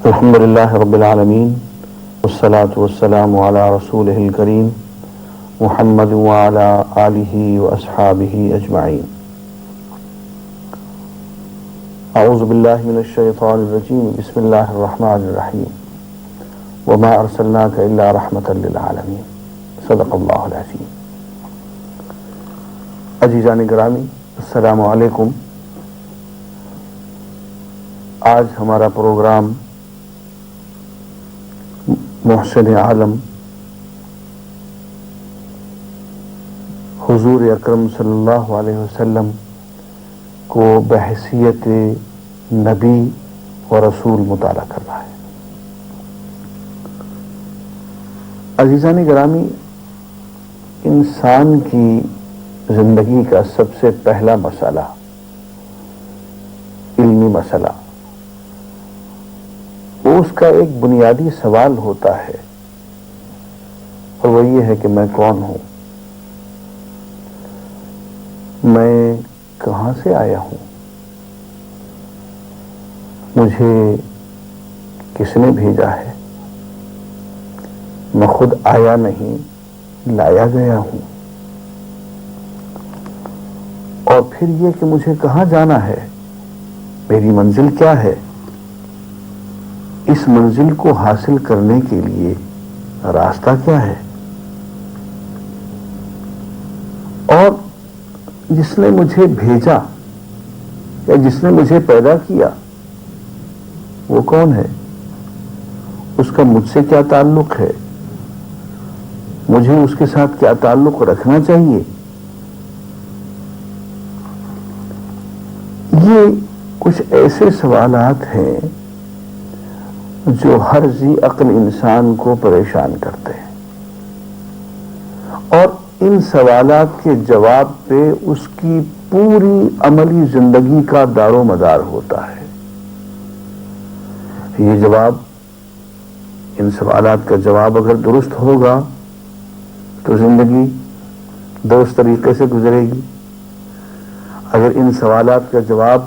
الحمد للہ رب العالمین والصلاة والسلام علی رسولہ الکریم محمد وعلی آلہ واصحابہ اجمعین. اعوذ باللہ من الشیطان الرجیم. بسم اللہ الرحمن الرحیم. وما ارسلناک الا رحمۃ للعالمین. صدق اللہ العظیم. عزیزان گرامی، السلام علیکم. آج ہمارا پروگرام محسن عالم حضور اکرم صلی اللہ علیہ وسلم کو بحیثیت نبی و رسول مطالعہ کر رہا ہے. عزیزان گرامی، انسان کی زندگی کا سب سے پہلا مسئلہ، علمی مسئلہ، اس کا ایک بنیادی سوال ہوتا ہے، اور وہ یہ ہے کہ میں کون ہوں، میں کہاں سے آیا ہوں، مجھے کس نے بھیجا ہے، میں خود آیا نہیں لایا گیا ہوں، اور پھر یہ کہ مجھے کہاں جانا ہے، میری منزل کیا ہے، اس منزل کو حاصل کرنے کے لیے راستہ کیا ہے، اور جس نے مجھے بھیجا یا جس نے مجھے پیدا کیا وہ کون ہے، اس کا مجھ سے کیا تعلق ہے، مجھے اس کے ساتھ کیا تعلق رکھنا چاہیے. یہ کچھ ایسے سوالات ہیں جو ہر ذی عقل انسان کو پریشان کرتے ہیں، اور ان سوالات کے جواب پہ اس کی پوری عملی زندگی کا دار و مدار ہوتا ہے. یہ جواب، ان سوالات کا جواب اگر درست ہوگا تو زندگی درست طریقے سے گزرے گی. اگر ان سوالات کا جواب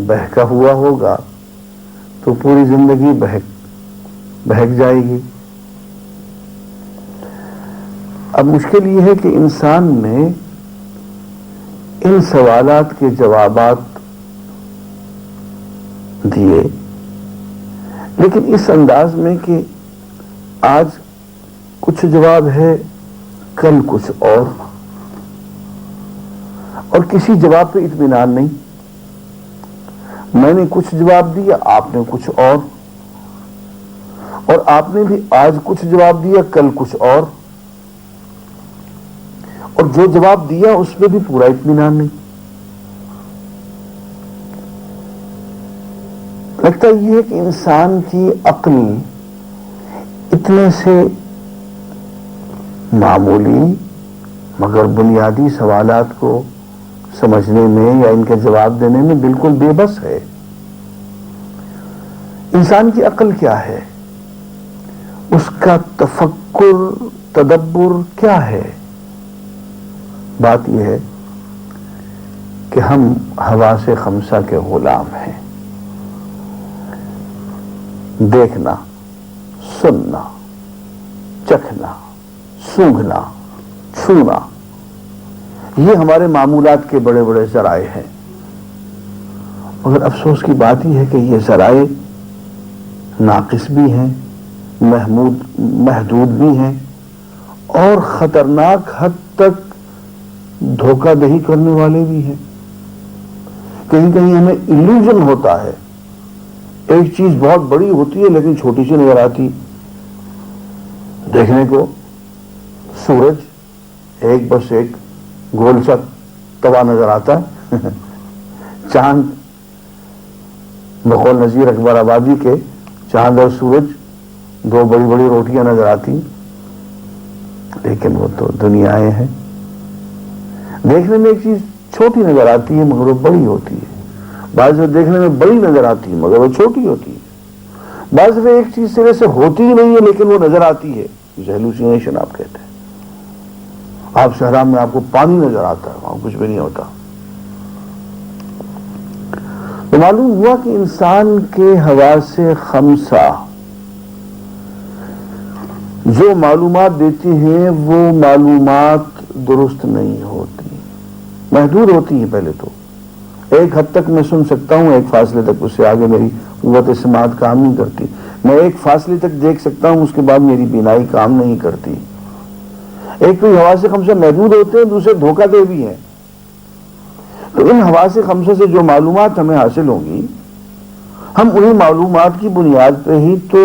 بہکا ہوا ہوگا تو پوری زندگی بہک جائے گی. اب مشکل یہ ہے کہ انسان نے ان سوالات کے جوابات دیے، لیکن اس انداز میں کہ آج کچھ جواب ہے، کل کچھ اور کسی جواب پہ اطمینان نہیں. میں نے کچھ جواب دیا، آپ نے کچھ اور آپ نے بھی آج کچھ جواب دیا، کل کچھ اور جو جواب دیا اس پہ بھی پورا اطمینان نہیں. لگتا یہ ہے کہ انسان کی عقل اتنے سے معمولی مگر بنیادی سوالات کو سمجھنے میں یا ان کے جواب دینے میں بالکل بے بس ہے. انسان کی عقل کیا ہے، اس کا تفکر، تدبر کیا ہے؟ بات یہ ہے کہ ہم حواس خمسہ کے غلام ہیں. دیکھنا، سننا، چکھنا، سونگھنا، چھونا، یہ ہمارے معمولات کے بڑے بڑے ذرائع ہیں. مگر افسوس کی بات یہ ہے کہ یہ ذرائع ناقص بھی ہیں، محدود بھی ہیں، اور خطرناک حد تک دھوکہ دہی کرنے والے بھی ہیں. کہیں کہیں ہمیں ایلیوژن ہوتا ہے، ایک چیز بہت بڑی ہوتی ہے لیکن چھوٹی سی نظر آتی. دیکھنے کو سورج ایک بس ایک گول سا توا نظر آتا ہے، چاند بقول نذیر اکبر آبادی کے چاند اور سورج دو بڑی بڑی روٹیاں نظر آتی، لیکن وہ تو دنیایں ہیں. دیکھنے میں ایک چیز چھوٹی نظر آتی ہے مگر وہ بڑی ہوتی ہے. بعض دفعہ دیکھنے میں بڑی نظر آتی ہے مگر وہ چھوٹی ہوتی ہے. بعض دفعہ ایک چیز سرے سے ہوتی ہی نہیں ہے لیکن وہ نظر آتی ہے، ہیلوسینیشن آپ کہتے ہیں. آپ صحرا میں آپ کو پانی نظر آتا ہے، وہاں کچھ بھی نہیں ہوتا. تو معلوم ہوا کہ انسان کے حواس خمسہ جو معلومات دیتی ہیں وہ معلومات درست نہیں ہوتی، محدود ہوتی ہیں. پہلے تو ایک حد تک میں سن سکتا ہوں، ایک فاصلے تک، اس سے آگے میری قوت سماعت کام نہیں کرتی. میں ایک فاصلے تک دیکھ سکتا ہوں، اس کے بعد میری بینائی کام نہیں کرتی. ایک تو حواس خمسہ محدود ہوتے ہیں، دوسرے دھوکہ دے بھی ہیں. تو ان حواس خمسہ سے جو معلومات ہمیں حاصل ہوں گی، ہم انہی معلومات کی بنیاد پہ ہی تو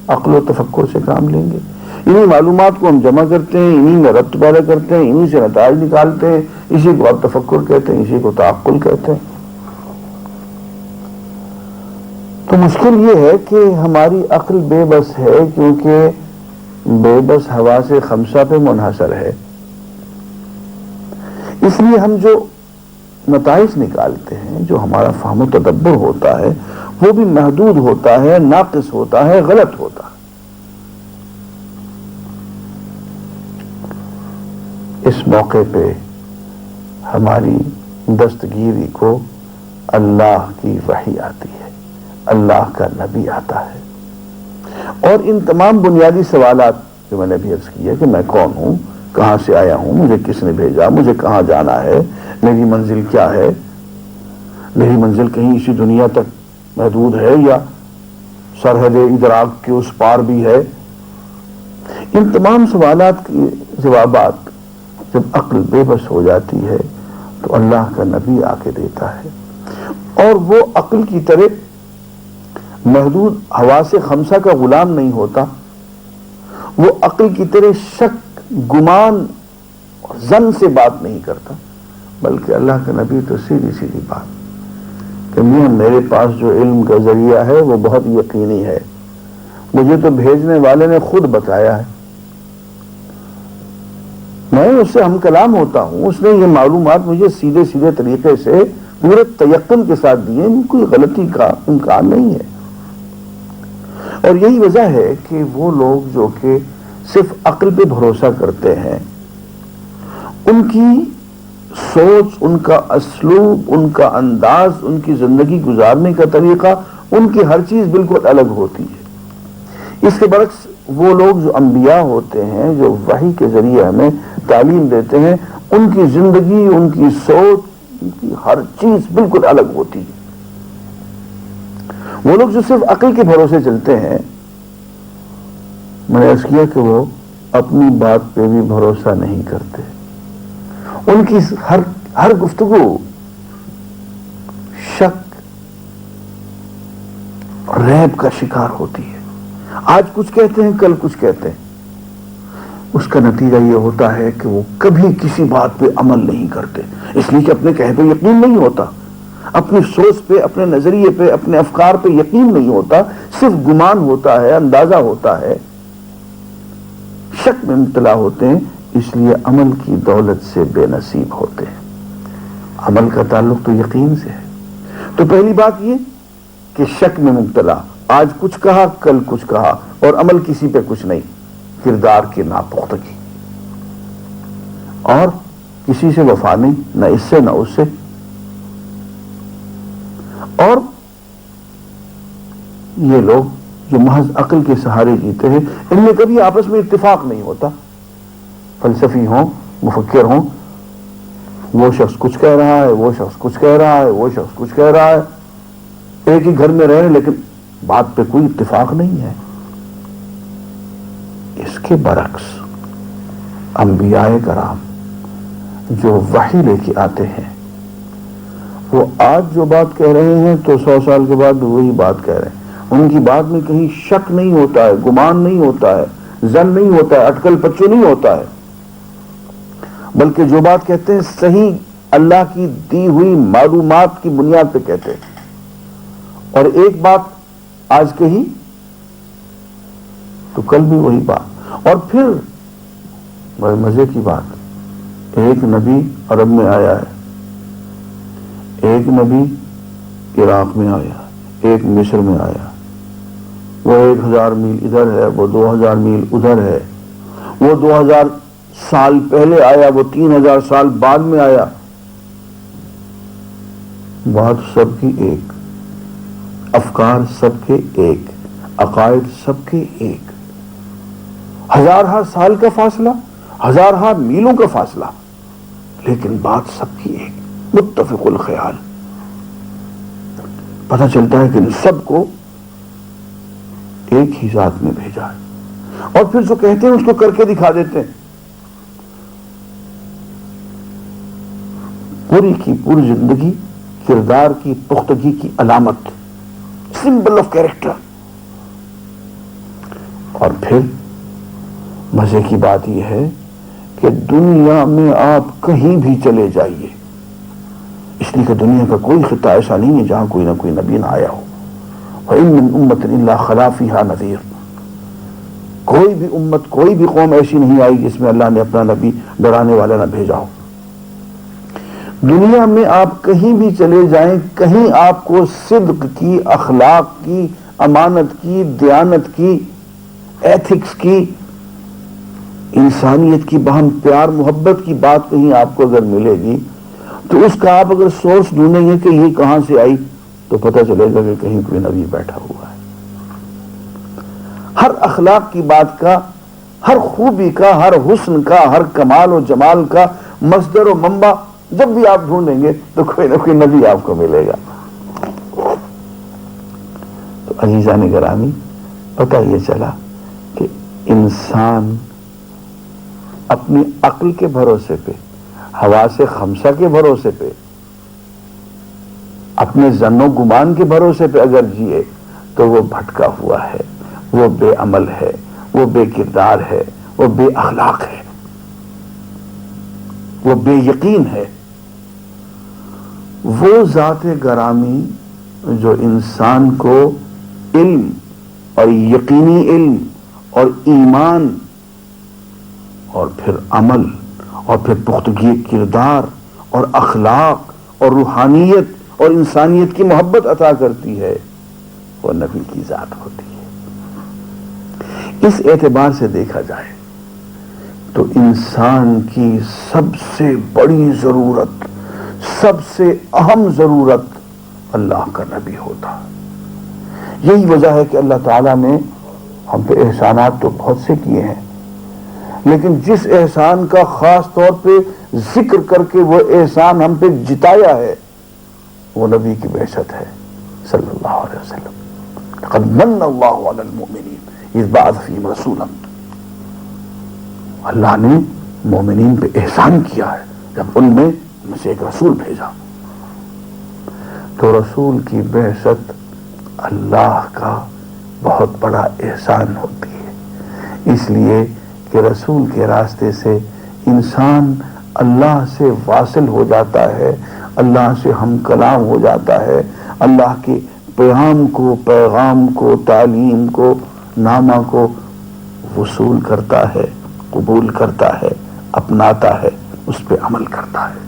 عقل و تفکر سے کام لیں گے. انہی معلومات کو ہم جمع کرتے ہیں، انہی میں ربط پیدا کرتے ہیں، انہی سے نتائج نکالتے ہیں. اسی کو آپ تفکر کہتے ہیں، اسی کو تعقل کہتے ہیں. تو مشکل یہ ہے کہ ہماری عقل بے بس ہے، کیونکہ بے بس حواس خمسہ پہ منحصر ہے. اس لیے ہم جو نتائج نکالتے ہیں، جو ہمارا فہم و تدبر ہوتا ہے، وہ بھی محدود ہوتا ہے، ناقص ہوتا ہے، غلط ہوتا ہے. اس موقع پہ ہماری دستگیری کو اللہ کی وحی آتی ہے، اللہ کا نبی آتا ہے. اور ان تمام بنیادی سوالات جو میں نے بھی عرض کیا کہ میں کون ہوں، کہاں سے آیا ہوں، مجھے کس نے بھیجا، مجھے کہاں جانا ہے، میری منزل کیا ہے، میری منزل کہیں اسی دنیا تک محدود ہے یا سرحد ادراک کے اس پار بھی ہے. ان تمام سوالات کے جوابات جب عقل بے بس ہو جاتی ہے تو اللہ کا نبی آ کے دیتا ہے. اور وہ عقل کی طرح محدود حواس خمسہ کا غلام نہیں ہوتا، وہ عقل کی طرح شک، گمان، ظن سے بات نہیں کرتا، بلکہ اللہ کا نبی تو سیدھی سیدھی بات کہ میرے پاس جو علم کا ذریعہ ہے وہ بہت یقینی ہے، مجھے تو بھیجنے والے نے خود بتایا ہے، میں اس سے ہم کلام ہوتا ہوں، اس نے یہ معلومات مجھے سیدھے سیدھے طریقے سے پورے تیقن کے ساتھ دیے، کوئی غلطی کا امکان نہیں ہے. اور یہی وجہ ہے کہ وہ لوگ جو کہ صرف عقل پہ بھروسہ کرتے ہیں، ان کی سوچ، ان کا اسلوب، ان کا انداز، ان کی زندگی گزارنے کا طریقہ، ان کی ہر چیز بالکل الگ ہوتی ہے. اس کے برعکس وہ لوگ جو انبیاء ہوتے ہیں، جو وحی کے ذریعے ہمیں تعلیم دیتے ہیں، ان کی زندگی، ان کی سوچ، ان کی ہر چیز بالکل الگ ہوتی ہے. وہ لوگ جو صرف عقل کے بھروسے چلتے ہیں، میں نے عرض کیا کہ وہ اپنی بات پہ بھی بھروسہ نہیں کرتے. ان کی ہر گفتگو شک، ریب کا شکار ہوتی ہے. آج کچھ کہتے ہیں، کل کچھ کہتے ہیں. اس کا نتیجہ یہ ہوتا ہے کہ وہ کبھی کسی بات پہ عمل نہیں کرتے، اس لیے کہ اپنے کہے پہ یقین نہیں ہوتا، اپنی سوچ پہ، اپنے نظریے پہ، اپنے افکار پہ یقین نہیں ہوتا، صرف گمان ہوتا ہے، اندازہ ہوتا ہے، شک میں مبتلا ہوتے ہیں. اس لیے عمل کی دولت سے بے نصیب ہوتے ہیں. عمل کا تعلق تو یقین سے ہے. تو پہلی بات یہ کہ شک میں مبتلا، آج کچھ کہا، کل کچھ کہا، اور عمل کسی پہ کچھ نہیں. کردار کی ناپختگی، اور کسی سے وفا نہیں، نہ اس سے نہ اس سے. اور یہ لوگ جو محض عقل کے سہارے جیتے ہیں، ان میں کبھی آپس میں اتفاق نہیں ہوتا. فلسفی ہوں، مفکر ہوں، وہ شخص کچھ کہہ رہا ہے، وہ شخص کچھ کہہ رہا ہے، وہ شخص کچھ کہہ رہا ہے، ایک ہی گھر میں رہے لیکن بات پہ کوئی اتفاق نہیں ہے. اس کے برعکس انبیاء کرام جو وحی لے کے آتے ہیں، وہ آج جو بات کہہ رہے ہیں تو 100 سال کے بعد وہی بات کہہ رہے ہیں. ان کی بات میں کہیں شک نہیں ہوتا ہے، گمان نہیں ہوتا ہے، ظن نہیں ہوتا ہے، اٹکل پچو نہیں ہوتا ہے، بلکہ جو بات کہتے ہیں صحیح اللہ کی دی ہوئی معلومات کی بنیاد پہ کہتے ہیں. اور ایک بات آج کہی تو کل بھی وہی بات. اور پھر بڑے مزے کی بات، ایک نبی عرب میں آیا ہے، ایک نبی عراق میں آیا، ایک مصر میں آیا، وہ 1000 میل ادھر ہے، وہ 2000 میل ادھر ہے، وہ 2000 سال پہلے آیا، وہ 3000 سال بعد میں آیا، بات سب کی ایک، افکار سب کے ایک، عقائد سب کے ایک، ہزارہا سال کا فاصلہ، ہزارہا میلوں کا فاصلہ، لیکن بات سب کی ایک، متفق الخیال۔ پتہ چلتا ہے کہ ان سب کو ایک ہی ذات میں بھیجا ہے، اور پھر جو کہتے ہیں اس کو کر کے دکھا دیتے ہیں۔ پوری کی پوری زندگی کردار کی پختگی کی علامت، سمبل آف کیریکٹر۔ اور پھر مزے کی بات یہ ہے کہ دنیا میں آپ کہیں بھی چلے جائیے، اس لیے کہ دنیا کا کوئی خطہ ایسا نہیں ہے جہاں کوئی نہ کوئی نبی نہ آیا ہو۔ وَإِن مِّن أُمَّةٍ إِلَّا خَلَا فِيهَا نَذِيرٌ، کوئی بھی امت، کوئی بھی قوم ایسی نہیں آئی جس میں اللہ نے اپنا نبی ڈرانے والا نہ بھیجا ہو۔ دنیا میں آپ کہیں بھی چلے جائیں، کہیں آپ کو صدق کی، اخلاق کی، امانت کی، دیانت کی، ایتھکس کی، انسانیت کی، باہم پیار محبت کی بات کہیں آپ کو اگر ملے گی تو اس کا آپ اگر سورس ڈھونڈیں گے کہ یہ کہاں سے آئی تو پتہ چلے گا کہ کہیں کوئی نبی بیٹھا ہوا ہے۔ ہر اخلاق کی بات کا، ہر خوبی کا، ہر حسن کا، ہر کمال و جمال کا مصدر و منبع جب بھی آپ ڈھونڈیں گے تو کوئی نہ کوئی نبی آپ کو ملے گا۔ تو عزیزان گرامی، پتہ یہ چلا کہ انسان اپنی عقل کے بھروسے پہ، حواس خمسہ کے بھروسے پہ، اپنے ظن و گمان کے بھروسے پہ اگر جیے تو وہ بھٹکا ہوا ہے، وہ بے عمل ہے، وہ بے کردار ہے، وہ بے اخلاق ہے، وہ بے یقین ہے۔ وہ ذات گرامی جو انسان کو علم اور یقینی علم اور ایمان اور پھر عمل اور پھر پختگی کردار اور اخلاق اور روحانیت اور انسانیت کی محبت عطا کرتی ہے، وہ نبی کی ذات ہوتی ہے۔ اس اعتبار سے دیکھا جائے تو انسان کی سب سے بڑی ضرورت، سب سے اہم ضرورت اللہ کا نبی ہوتا ہے۔ یہی وجہ ہے کہ اللہ تعالیٰ نے ہم پہ احسانات تو بہت سے کیے ہیں، لیکن جس احسان کا خاص طور پہ ذکر کر کے وہ احسان ہم پہ جتایا ہے وہ نبی کی بعثت ہے صلی اللہ علیہ وسلم۔ لقد من اللہ علی المؤمنین اذ بعث فیہم رسولا، اللہ نے مومنین پہ احسان کیا ہے جب ان میں سے ایک رسول بھیجا۔ تو رسول کی بعثت اللہ کا بہت بڑا احسان ہوتی ہے، اس لیے کہ رسول کے راستے سے انسان اللہ سے واصل ہو جاتا ہے، اللہ سے ہم کلام ہو جاتا ہے، اللہ کے پیغام کو، پیغام کو، تعلیم کو، نامہ کو وصول کرتا ہے، قبول کرتا ہے، اپناتا ہے، اس پہ عمل کرتا ہے۔